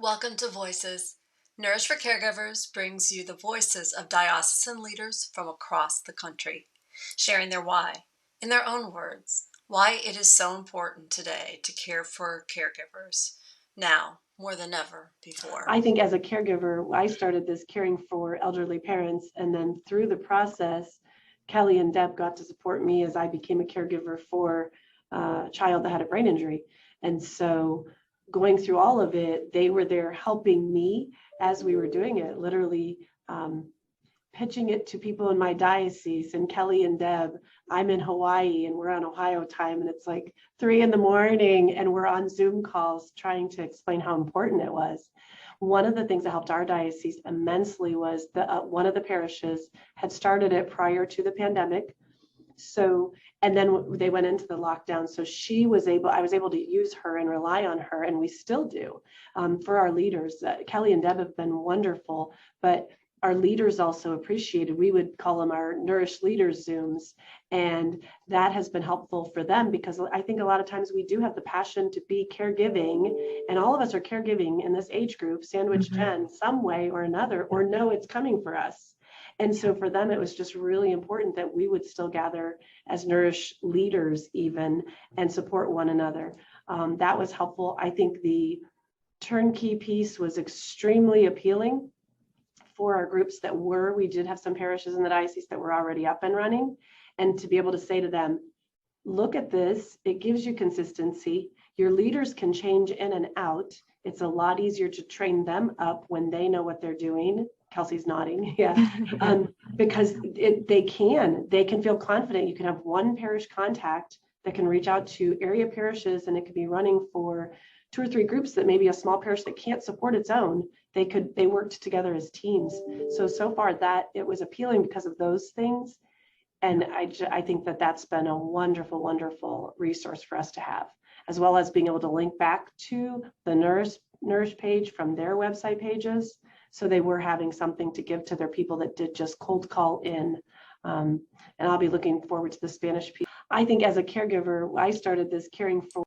Welcome to Voices. Nourish for Caregivers brings you the voices of diocesan leaders from across the country, sharing their why, in their own words, why it is so important today to care for caregivers, now more than ever before. I think as a caregiver, I started this caring for elderly parents, and then through the process, Kelly and Deb got to support me as I became a caregiver for a child that had a brain injury. And so going through all of it, they were there helping me as we were doing it, literally pitching it to people in my diocese. And Kelly and Deb, I'm in Hawaii and we're on Ohio time, and it's like 3 a.m. and we're on Zoom calls trying to explain how important it was. One of the things that helped our diocese immensely was that one of the parishes had started it prior to the pandemic. So, and then they went into the lockdown. So I was able to use her and rely on her, and we still do for our leaders. Kelly and Deb have been wonderful, but our leaders also appreciated. We would call them our Nourish Leaders Zooms, and that has been helpful for them because I think a lot of times we do have the passion to be caregiving, and all of us are caregiving in this age group, sandwich Gen, some way or another, or know it's coming for us. And so for them, it was just really important that we would still gather as Nourish leaders even and support one another. That was helpful. I think the turnkey piece was extremely appealing for our groups we did have some parishes in the diocese that were already up and running, and to be able to say to them, look at this, it gives you consistency. Your leaders can change in and out. It's a lot easier to train them up when they know what they're doing. Kelsey's nodding, yeah, because they can feel confident. You can have one parish contact that can reach out to area parishes, and it could be running for 2 or 3 groups that maybe a small parish that can't support its own, they worked together as teams. So far that it was appealing because of those things. And I think that that's been a wonderful, wonderful resource for us to have, as well as being able to link back to the Nourish page from their website pages. So they were having something to give to their people that did just cold call in. And I'll be looking forward to the Spanish piece. I think as a caregiver, I started this caring for